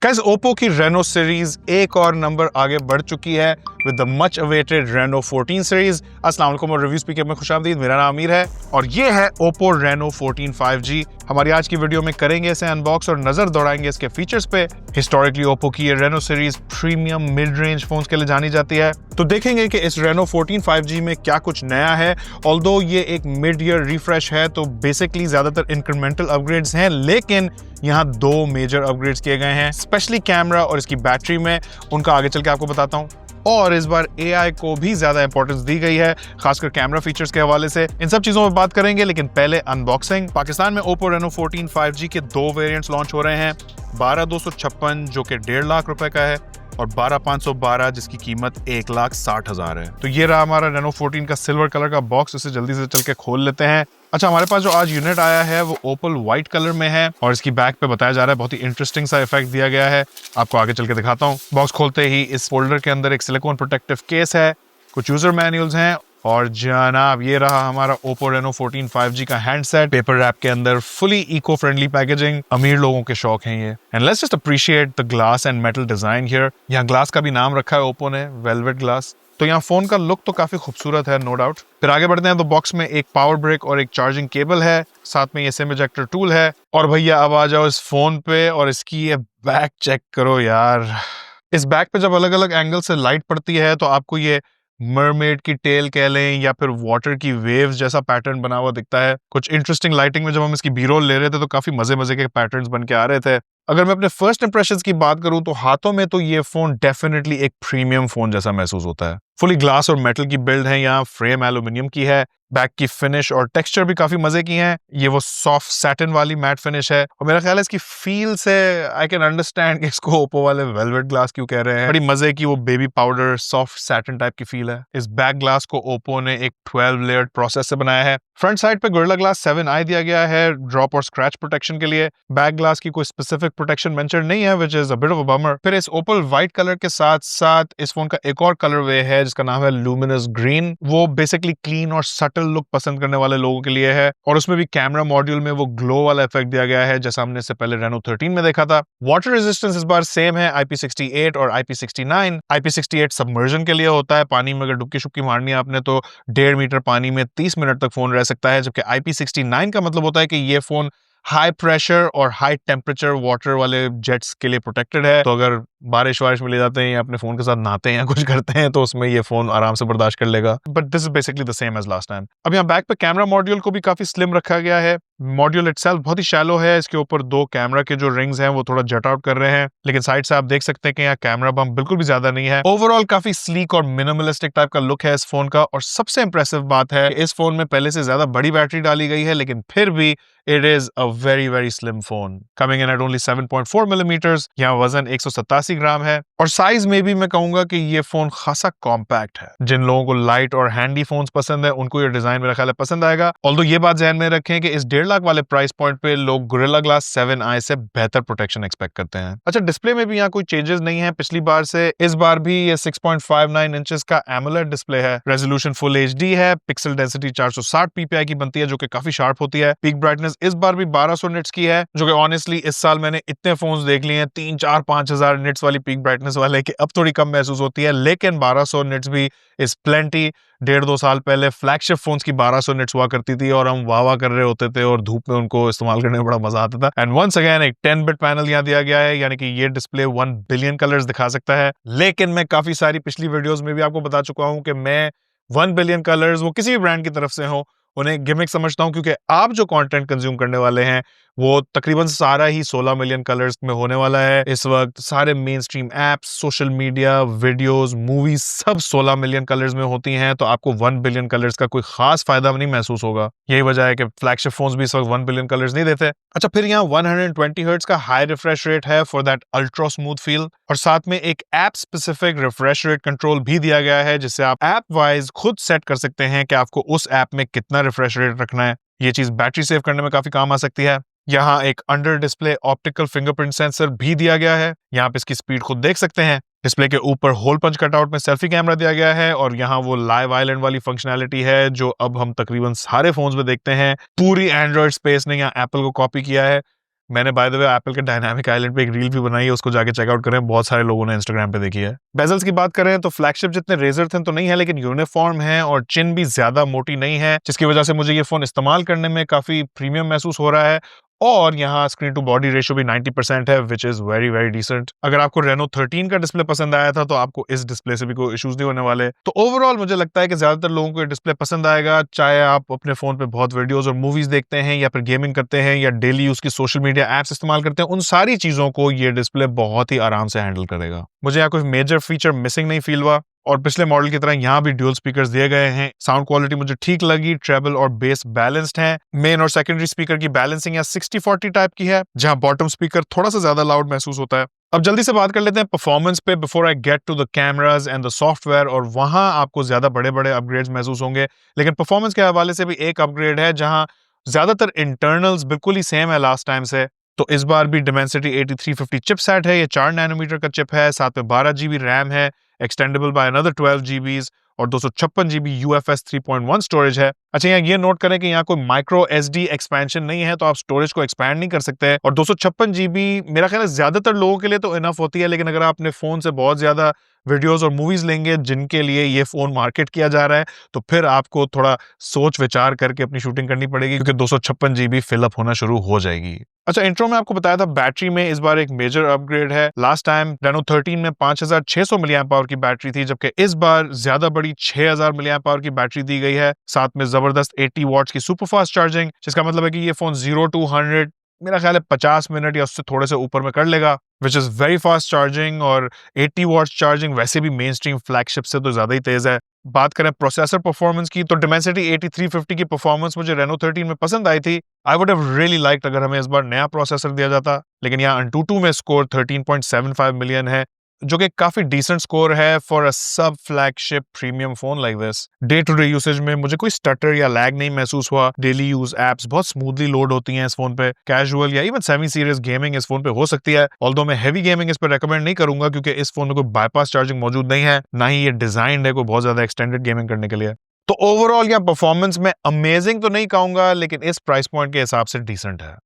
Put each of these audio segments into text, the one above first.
Guys Oppo की Reno series एक और नंबर आगे बढ़ चुकी है with the much awaited Reno 14 series. अस्सलाम वालेकुम और रिव्यू स्पीकर में खुशामदीद। मेरा नाम आमिर है और ये है ओप्पो रेनो 14 5G। हमारी आज की वीडियो में करेंगे इसे अनबॉक्स और नजर दौड़ाएंगे इसके फीचर्स पे। हिस्टोरिकली ओप्पो की ये Reno series premium mid range phones के लिए जानी जाती है, तो देखेंगे कि इस रेनो 14 5G में क्या कुछ नया है। ऑल्दो ये एक मिड ईयर रिफ्रेश है तो बेसिकली ज्यादातर इंक्रीमेंटल अपग्रेड्स हैं, लेकिन यहाँ दो मेजर अपग्रेड्स किए गए हैं, स्पेशली कैमरा और इसकी बैटरी में। उनका आगे चल के आपको बताता हूँ। और इस बार AI को भी ज्यादा इंपॉर्टेंस दी गई है, खासकर कैमरा फीचर्स के हवाले से। इन सब चीजों में बात करेंगे, लेकिन पहले अनबॉक्सिंग। पाकिस्तान में ओप्पो रेनो 14 5G के दो वेरिएंट्स लॉन्च हो रहे हैं, 12256 जो कि 1.5 लाख रुपए का है और 12512 जिसकी कीमत 1,60,000 है। तो ये रहा हमारा रेनो 14 का सिल्वर कलर का बॉक्स। इसे जल्दी से चल के खोल लेते हैं। अच्छा, हमारे पास जो आज यूनिट आया है वो ओपल व्हाइट कलर में है और इसकी बैक पे बताया जा रहा है बहुत ही इंटरेस्टिंग सा इफेक्ट दिया गया है। आपको आगे चल के दिखाता हूँ। बॉक्स खोलते ही इस फोल्डर के अंदर एक सिलिकॉन प्रोटेक्टिव केस है, कुछ यूजर मैनुअल्स हैं और जनाब ये रहा हमारा ओप्पो रेनो 14 5G का हैंडसेट। पेपर रैप के अंदर फुली इको फ्रेंडली पैकेजिंग, अमीर लोगों के शौक हैं ये। And let's just appreciate the glass and metal design here. यहाँ ग्लास का भी नाम रखा है ओप्पो ने, वेलवेट ग्लास। तो यहाँ फोन का लुक तो काफी खूबसूरत है, नो डाउट। फिर आगे बढ़ते हैं तो बॉक्स में एक पावर ब्रेक और एक चार्जिंग केबल है, साथ में ये सिम इजेक्टर टूल है। और भैया अब आ जाओ इस फोन पे और इसकी ये बैक चेक करो यार। इस बैक पे जब अलग अलग एंगल से लाइट पड़ती है तो आपको ये मरमेड की टेल कह लें या फिर वाटर की वेव्स जैसा पैटर्न बना हुआ दिखता है। कुछ इंटरेस्टिंग लाइटिंग में जब हम इसकी बी-रोल ले रहे थे तो काफी मजे मजे के पैटर्न्स बन के आ रहे थे। अगर मैं अपने फर्स्ट इंप्रेशंस की बात करूं तो हाथों में तो ये फोन डेफिनेटली एक प्रीमियम फोन जैसा महसूस होता है। फुली ग्लास और मेटल की बिल्ड है, यहाँ फ्रेम एल्यूमिनियम की है। बैक की फिनिश और टेक्सचर भी काफी मजे की हैं। ये वो सॉफ्ट सैटिन वाली मैट फिनिश है और मेरा ख्याल है इसकी फील से आई कैन अंडरस्टैंड कि इसको ओप्पो वाले वेलवेट ग्लास क्यों कह रहे हैं। बड़ी मजे की वो baby powder soft satin type की फील है। इस बैक ग्लास को ओप्पो ने एक 12 लेयर्ड प्रोसेस से बनाया है। फ्रंट साइड पे गोरिल्ला ग्लास 7i दिया गया है ड्रॉप और स्क्रैच प्रोटेक्शन के लिए। बैक ग्लास की कोई स्पेसिफिक प्रोटेक्शन मेंशन नहीं है, which is a bit of a bummer. फिर इस ओपल व्हाइट कलर के साथ साथ इस फोन का एक और कलर वे है जिसका नाम है लुमिनस ग्रीन। वो बेसिकली क्लीन और सटल लुक पसंद करने वाले लोगों के लिए है और उसमें भी कैमरा मॉड्यूल में वो ग्लो वाला इफेक्ट दिया गया है जैसा हमने इससे पहले रेनो 13 में देखा था। वाटर रेजिस्टेंस इस बार सेम है, IP68 और IP69। IP68 सबमर्जन के लिए होता है, पानी में अगर डुबकी शुबकी मारनी है आपने तो 1.5 मीटर पानी में 30 मिनट तक फोन रह सकता है, जबकि IP69 का मतलब होता है कि ये फोन हाई प्रेशर और हाई टेम्परेचर वाटर वाले जेट्स के लिए प्रोटेक्टेड है। तो अगर बारिश वारिश में ले जाते हैं या अपने फोन के साथ नहाते हैं या कुछ करते हैं तो उसमें ये फोन आराम से बर्दाश्त कर लेगा। But this is basically the same as last time. अब यहाँ बैक पे कैमरा मॉड्यूल को भी काफी स्लिम रखा गया है। मॉड्यूल इटसेल्फ बहुत ही शैलो है। इसके ऊपर दो कैमरा के जो रिंग्स हैं वो थोड़ा जट आउट कर रहे हैं, लेकिन साइड से आप देख सकते हैं कि यहाँ कैमरा बम्प बिल्कुल भी ज्यादा नहीं है। ओवरऑल काफी स्लीक और मिनिमलिस्टिक टाइप का लुक है इस फोन का। और सबसे इंप्रेसिव बात है इस फोन में पहले से ज्यादा बड़ी बैटरी डाली गई है, लेकिन फिर भी it is a very very slim phone, coming in at only 7.4 millimetres. यहाँ वजन 187 ग्राम है और साइज में भी मैं कहूंगा कि ये फोन खासा कॉम्पैक्ट है। जिन लोगों को लाइट और हैंडी फोन्स पसंद है उनको ये डिजाइन मेरा ख्याल है पसंद आएगा। ऑल्दो ये बात ध्यान में रखें कि इस 1.5 लाख वाले प्राइस पॉइंट पे लोग गोरिल्ला ग्लास 7i से बेहतर प्रोटेक्शन एक्सपेक्ट करते हैं। अच्छा, डिस्प्ले में भी यहाँ कोई चेंजेस नहीं है पिछली बार से। इस बार भी ये 6.59 इंचेस का एमोलेड डिस्प्ले है। रेजोल्यूशन फुल HD है। पिक्सल डेंसिटी 460 ppi की बनती है जो कि काफी शार्प होती है। पीक ब्राइटनेस इस बार भी 1200 निट्स की है, जो कि ऑनेस्टली इस साल मैंने इतने फोन्स देख लिए हैं 3, 4, 5,000 निट्स वाली पीक ब्राइटनेस वाले कि अब थोड़ी कम महसूस होती है, लेकिन 1200 निट्स भी इज प्लेंटी। 1.5-2 साल पहले फ्लैगशिप फोन्स की 1200 निट्स हुआ करती थी और हम वाह वाह कर रहे होते थे और धूप में उनको इस्तेमाल करने में बड़ा मजा आता था। एंड वंस अगेन एक 10 बिट पैनल यहाँ दिया गया है, यानी कि ये डिस्प्ले 1 बिलियन कलर्स दिखा सकता है। लेकिन मैं काफी सारी पिछली वीडियोस में भी आपको बता चुका हूं कि मैं 1 बिलियन कलर्स वो किसी भी ब्रांड की तरफ से हो उन्हें गिमिक समझता हूं, क्योंकि आप जो कंटेंट कंज्यूम करने वाले हैं वो तकरीबन सारा ही 16 मिलियन कलर्स में होने वाला है। इस वक्त सारे main stream apps, social media, videos, movies सब 16 मिलियन कलर्स में होती हैं, तो आपको 1 बिलियन कलर्स का कोई खास फायदा नहीं महसूस होगा। यही वजह है कि फ्लैगशिप फोन्स भी इस वक्त 1 बिलियन कलर्स नहीं देते। अच्छा, फिर यहाँ 120 हर्ट्ज का हाई रिफ्रेश रेट है for that ultra smooth feel, और साथ में एक app specific refresh rate control भी दिया गया है जिससे आप ऐप वाइज खुद सेट कर सकते हैं कि आपको उस ऐप में कितना रिफ्रेश रेट रखना है। ये चीज बैटरी सेव करने में काफी काम आ सकती है। यहाँ एक under display optical fingerprint sensor भी दिया गया है। यहाँ पे इसकी स्पीड खुद देख सकते हैं। डिस्प्ले के ऊपर होल पंच कटआउट में सेल्फी कैमरा दिया गया है और यहाँ वो लाइव आइलैंड वाली फंक्शनैलिटी है जो अब हम तकरीबन सारे फोन्स में देखते हैं। पूरी एंड्रॉइड स्पेस ने यहाँ एप्पल को कॉपी किया है। मैंने बाय द वे एप्पल के डायनामिक आइलैंड पे एक रील भी बनाई है, उसको जाके चेकआउट करें, बहुत सारे लोगों ने इंस्टाग्राम पे देखी है। बेजल्स की बात करें तो फ्लैगशिप जितने रेजर थे तो नहीं है, लेकिन यूनिफॉर्म है और चिन भी ज्यादा मोटी नहीं है, जिसकी वजह से मुझे ये फोन इस्तेमाल करने में काफी प्रीमियम महसूस हो रहा है। और यहाँ स्क्रीन टू बॉडी रेशियो भी 90% है, which is very very decent. अगर आपको रेनो 13 का डिस्प्ले पसंद आया था तो आपको इस डिस्प्ले से भी कोई इश्यूज नहीं होने वाले। तो ओवरऑल मुझे लगता है कि ज्यादातर लोगों को ये डिस्प्ले पसंद आएगा, चाहे आप अपने फोन पे बहुत वीडियोस और मूवीज देखते हैं, या फिर गेमिंग करते हैं, या डेली यूज की सोशल मीडिया एप्स इस्तेमाल करते हैं, उन सारी चीजों को ये डिस्प्ले बहुत ही आराम से हैंडल करेगा। मुझे यहाँ कोई मेजर फीचर मिसिंग नहीं फील हुआ, और पिछले मॉडल की तरह यहाँ भी ड्यूल स्पीकर्स दिए गए हैं। साउंड क्वालिटी मुझे ठीक लगी, ट्रेबल और बेस बैलेंस्ड है। मेन और सेकेंडरी स्पीकर की बैलेंसिंग यहाँ 60-40 टाइप की है, जहां बॉटम स्पीकर थोड़ा सा ज्यादा लाउड महसूस होता है। अब जल्दी से बात कर लेते हैं परफॉर्मेंस पे before I get to the cameras and the software, और वहां आपको ज्यादा बड़े बड़े अपग्रेड्स महसूस होंगे, लेकिन परफॉर्मेंस के हवाले से भी एक अपग्रेड है, जहां ज्यादातर इंटरनल्स बिल्कुल ही सेम है लास्ट टाइम से। तो इस बार भी Dimensity 8350 चिपसेट है, ये 4 नैनोमीटर का चिप है, साथ में 12 GB रैम है, एक्सटेंडेबल बाय अनदर 12 GB, और 256 GB UFS 3.1 स्टोरेज है। अच्छा, यहाँ ये नोट करें कि यहाँ कोई माइक्रो SD एक्सपेंशन नहीं है, तो आप स्टोरेज को एक्सपैंड नहीं कर सकते। और 256 GB मेरा ख्याल है ज्यादातर लोगों के लिए तो इनफ होती है, लेकिन अगर आप अपने फोन से बहुत ज्यादा वीडियोस और मूवीज लेंगे जिनके लिए ये फोन मार्केट किया जा रहा है, तो फिर आपको थोड़ा सोच विचार करके अपनी शूटिंग करनी पड़ेगी, क्योंकि 256 GB फिलअप होना शुरू हो जाएगी। अच्छा, इंट्रो में आपको बताया था बैटरी में इस बार एक मेजर अपग्रेड है। लास्ट टाइम रेनो 13 में 5600 मिलियन पावर की बैटरी थी, जबकि इस बार ज्यादा बड़ी 6000 मिलियन पावर की बैटरी दी गई है, साथ में जबरदस्त 80 वॉट्स की सुपर फास्ट चार्जिंग, जिसका मतलब है कि ये फोन 0 to 100 मेरा ख्याल है 50 मिनट या उससे थोड़े से ऊपर में कर लेगा, विच इज वेरी फास्ट चार्जिंग। और 80 वॉट्स चार्जिंग वैसे भी मेन स्ट्रीम फ्लैगशिप से तो ज्यादा ही तेज है। बात करें प्रोसेसर परफॉर्मेंस की, तो Dimensity 8350 की परफॉर्मेंस मुझे रेनो 13 में पसंद आई थी। I would have really liked अगर हमें इस बार नया प्रोसेसर दिया जाता, लेकिन यहाँ Antutu में स्कोर 13.75 मिलियन है, जो कि काफी डिसेंट स्कोर है for a sub flagship premium phone like this. Day to day usage में मुझे कोई स्टटर या लैग नहीं महसूस हुआ। डेली यूज एप्स बहुत स्मूथली लोड होती हैं इस फोन पे। कैजुअल या इवन सेमी सीरियस गेमिंग इस फोन पे हो सकती है, ऑल्दो मैं हैवी गेमिंग इस पे रेकमेंड नहीं करूंगा, क्योंकि इस फोन में कोई बाईपास चार्जिंग मौजूद नहीं है, ना ही ये डिजाइंड है कोई बहुत ज्यादा एक्सटेंडेड गेमिंग करने के लिए। तो ओवरऑल या परफॉर्मेंस में अमेजिंग तो नहीं कहूंगा, लेकिन इस प्राइस पॉइंट के हिसाब से डिसेंट है।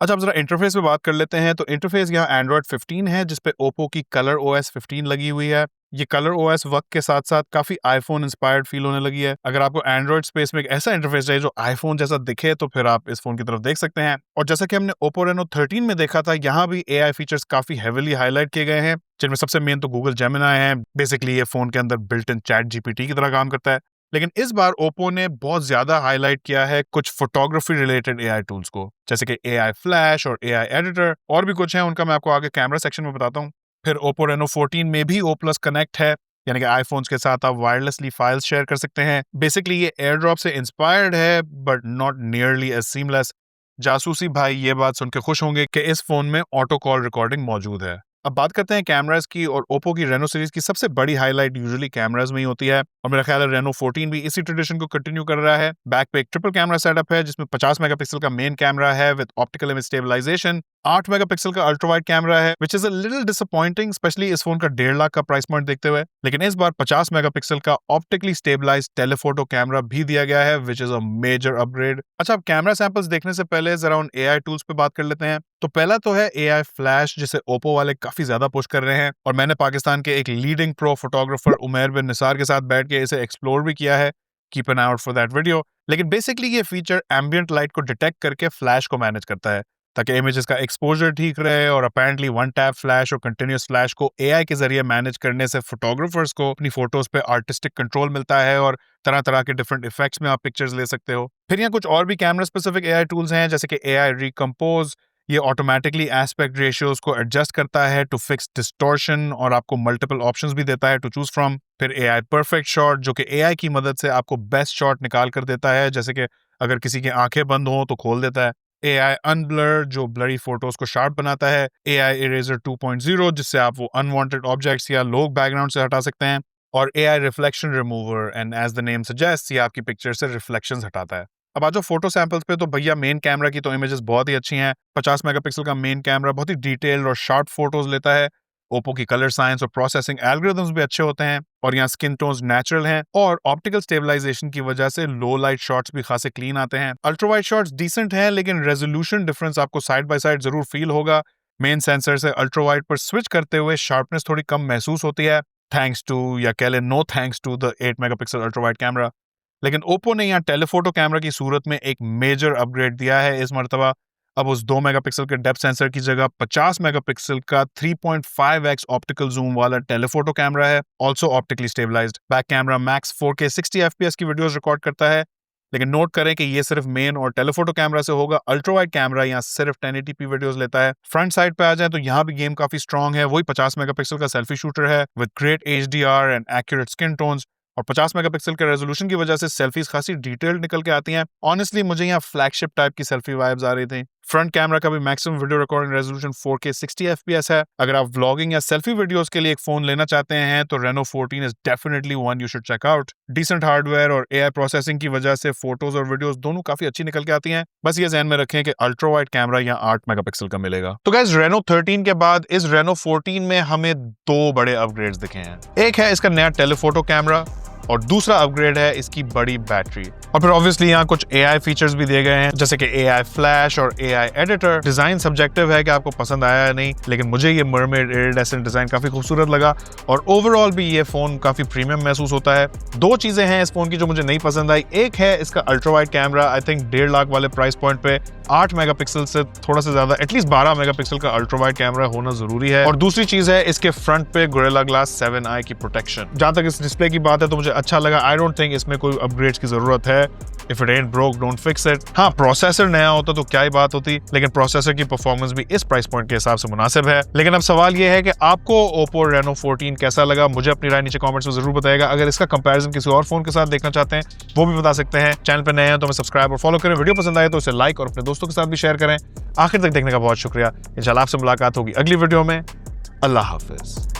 अच्छा, अब जरा इंटरफेस पे बात कर लेते हैं। तो इंटरफेस यहाँ Android 15 है, जिसपे ओप्पो की कलर OS 15 लगी हुई है। ये कलर OS वक्त के साथ साथ काफी आईफोन इंस्पायर्ड फील होने लगी है। अगर आपको एंड्रॉइड स्पेस में एक ऐसा इंटरफेस चाहिए जो आईफोन जैसा दिखे, तो फिर आप इस फोन की तरफ देख सकते हैं। और जैसा कि हमने ओप्पो रेनो 13 में देखा था, यहाँ भी AI फीचर्स काफी हेविली हाईलाइट किए गए हैं, जिनमें सबसे मेन तो गूगल जेमिनी है। बेसिकली ये फोन के अंदर बिल्ट इन चैट GPT की तरह काम करता है। लेकिन इस बार ओप्पो ने बहुत ज्यादा हाईलाइट किया है कुछ फोटोग्राफी रिलेटेड AI टूल्स को, जैसे कि AI फ्लैश और AI एडिटर, और भी कुछ है, उनका मैं आपको आगे कैमरा सेक्शन में बताता हूँ। फिर ओप्पो रेनो 14 में भी O+ कनेक्ट है, यानी कि आईफोन्स के साथ आप वायरलेसली फाइल्स शेयर कर सकते हैं। बेसिकली ये एयर ड्रॉप से इंस्पायर्ड है, but not nearly as seamless. जासूसी भाई ये बात सुन के खुश होंगे कि इस फोन में ऑटो कॉल रिकॉर्डिंग मौजूद है। अब बात करते हैं कैमरास की, और ओप्पो की रेनो सीरीज की सबसे बड़ी हाईलाइट यूजुअली कैमरास में ही होती है, और मेरा ख्याल है रेनो 14 भी इसी ट्रेडिशन को कंटिन्यू कर रहा है। बैक पे एक ट्रिपल कैमरा सेटअप है, जिसमें 50 मेगापिक्सल का मेन कैमरा है with optical image stabilisation, 8 megapixel का अल्ट्रा वाइड कैमरा है, which is a little disappointing specially इस फोन का 1.5 लाख का प्राइस पॉइंट देखते हुए। लेकिन इस बार 50 मेगापिक्सल का ऑप्टिकली स्टेबलाइज्ड टेलीफोटो कैमरा भी दिया गया है, which is a major upgrade. अच्छा, अब कैमरा सैंपल्स देखने से पहले जरा उन AI टूल्स पे बात कर लेते हैं। तो पहला तो है AI फ्लैश, जिसे ओप्पो वाले काफी ज्यादा पुश कर रहे हैं, और मैंने पाकिस्तान के एक लीडिंग प्रो फोटोग्राफर उमैर बिन निसार के साथ बैठ के इसे एक्सप्लोर भी किया है। Keep an I out for that video. लेकिन बेसिकली ये फीचर एम्बिएंट लाइट को डिटेक्ट करके फ्लैश को मैनेज करता है, ताकि इमेजेस का एक्सपोजर ठीक रहे। और अपेरेंटली वन टैप फ्लैश और कंटिन्यूस फ्लैश को AI के जरिए मैनेज करने से फोटोग्राफर्स को अपनी फोटोज पे आर्टिस्टिक कंट्रोल मिलता है, और तरह तरह के डिफरेंट इफेक्ट्स में आप पिक्चर्स ले सकते हो। फिर यहाँ कुछ और भी कैमरा स्पेसिफिक AI टूल्स हैं, जैसे कि AI रिकम्पोज, ये ऑटोमेटिकली एस्पेक्ट रेशियोज को एडजस्ट करता है टू फिक्स डिस्टॉर्शन, और आपको मल्टीपल ऑप्शंस भी देता है टू चूज फ्रॉम। फिर AI परफेक्ट शॉट, जो कि AI की मदद से आपको बेस्ट शॉट निकाल कर देता है, जैसे कि अगर किसी की आंखें बंद हो तो खोल देता है। AI अनब्लर, जो ब्लरी फोटोज को शार्प बनाता है। AI इरेजर 2.0, जिससे आप वो अनवांटेड ऑब्जेक्ट्स या लोग बैकग्राउंड से हटा सकते हैं। और AI reflection remover, and as the name suggest, ये आपकी पिक्चर से रिफ्लेक्शंस हटाता है। अब आ जाओ फोटो सैंपल्स पे, तो भैया मेन कैमरा की तो इमेजेस बहुत ही अच्छी हैं। 50 मेगापिक्सल का मेन कैमरा बहुत ही डिटेल्ड और शार्प फोटोज लेता है, ओप्पो की कलर साइंस और प्रोसेसिंग एल्गोरिथम्स भी अच्छे होते हैं और यहाँ स्किन टोन्स नेचुरल हैं और ऑप्टिकल स्टेबलाइजेशन की वजह से लो लाइट शॉट्स भी खासे क्लीन आते हैं। अल्ट्रा वाइड शॉट्स डिसेंट हैं, लेकिन रेजोल्यूशन डिफरेंस आपको साइड बाय साइड जरूर फील होगा। मेन सेंसर से अल्ट्रा वाइड पर स्विच करते हुए शार्पनेस थोड़ी कम महसूस होती है, थैंक्स टू या कह लें no thanks to the 8 megapixel ultra wide camera. लेकिन ओप्पो ने यहाँ टेलीफोटो कैमरा की सूरत में एक मेजर अपग्रेड दिया है इस मर्तबा। अब उस 2 मेगापिक्सल के डेप्थ सेंसर की जगह 50 मेगापिक्सल का 3.5x ऑप्टिकल जूम वाला टेलीफोटो कैमरा है, also optically stabilised. Back camera max 4K 60 FPS की वीडियोस रिकॉर्ड करता है, लेकिन नोट करें कि ये सिर्फ मेन और टेलीफोटो कैमरा से होगा। अल्ट्रा वाइड कैमरा यहाँ सिर्फ 1080p वीडियोस लेता है। फ्रंट साइड पे आ जाए तो यहाँ भी गेम काफी स्ट्रॉन्ग है, वही 50 मेगापिक्सल का सेल्फी शूटर है with great HDR and accurate skin tones, और 50 मेगापिक्सल के रेजोल्यूशन की वजह से सेल्फीज खासी डिटेल्ड निकल के आती हैं। ऑनेस्टली मुझे यहाँ फ्लैगशिप टाइप की सेल्फी वाइब्स आ रही थी। फ्रंट कैमरा का भी maximum video recording resolution 4K 60 FPS है। अगर आप व्लॉगिंग या सेल्फी वीडियोस के लिए एक फोन लेना चाहते हैं तो Reno 14 is definitely one you should check out. Decent hardware और AI प्रोसेसिंग की वजह से फोटोज और वीडियोस दोनों काफी अच्छी निकल के आती हैं। बस ये ध्यान में रखें कि अल्ट्रा वाइड कैमरा यहाँ 8 मेगापिक्सल का मिलेगा। तो गाइस, Reno 13 के बाद इस Reno 14 में हमें 2 बड़े अपग्रेड्स दिखे हैं। एक है इसका नया टेलीफोटो कैमरा और दूसरा अपग्रेड है इसकी बड़ी बैटरी। और फिर ऑब्वियसली यहाँ कुछ AI फीचर्स भी दिए गए हैं, जैसे कि AI फ्लैश और AI एडिटर। डिजाइन सब्जेक्टिव है कि आपको पसंद आया या नहीं, लेकिन मुझे ये मरमेड इरिडेसेंट डिजाइन काफी खूबसूरत लगा और ओवरऑल भी ये फोन काफी प्रीमियम महसूस होता है। 2 चीजें हैं इस फोन की जो मुझे नहीं पसंद आई। एक है इसका ultra wide camera. I think 1.5 lakh वाले प्राइस पॉइंट पे 8 मेगापिक्सल से थोड़ा सा ज्यादा, एटलीस्ट 12 मेगापिक्सल का अल्ट्रा वाइड कैमरा होना जरूरी है। और दूसरी चीज है इसके फ्रंट पे गोरिल्ला ग्लास 7i की प्रोटेक्शन। जहां तक इस डिस्प्ले की बात है तो मुझे अच्छा लगा। आई डोंट थिंक इसमें कोई अपग्रेड्स की जरूरत है। If it ant broke don't fix it. हाँ, प्रोसेसर नया होता तो क्या ही बात होती, लेकिन प्रोसेसर की परफॉर्मेंस भी इस प्राइस पॉइंट के हिसाब से मुनासिब है। लेकिन अब सवाल ये है कि आपको Oppo Reno 14 कैसा लगा? मुझे अपनी राय नीचे कमेंट्स में जरूर बताइएगा। अगर इसका कंपैरिजन किसी और फोन के साथ देखना चाहते हैं वो भी बता सकते हैं। चैनल पर नए हैं तो हमें सब्सक्राइब और फॉलो करें। वीडियो पसंद आए तो इसे लाइक और अपने दोस्तों के साथ भी शेयर करें। आखिर तक देखने का बहुत शुक्रिया। इंशाल्लाह आपसे मुलाकात होगी अगली वीडियो में। अल्लाह हाफिज।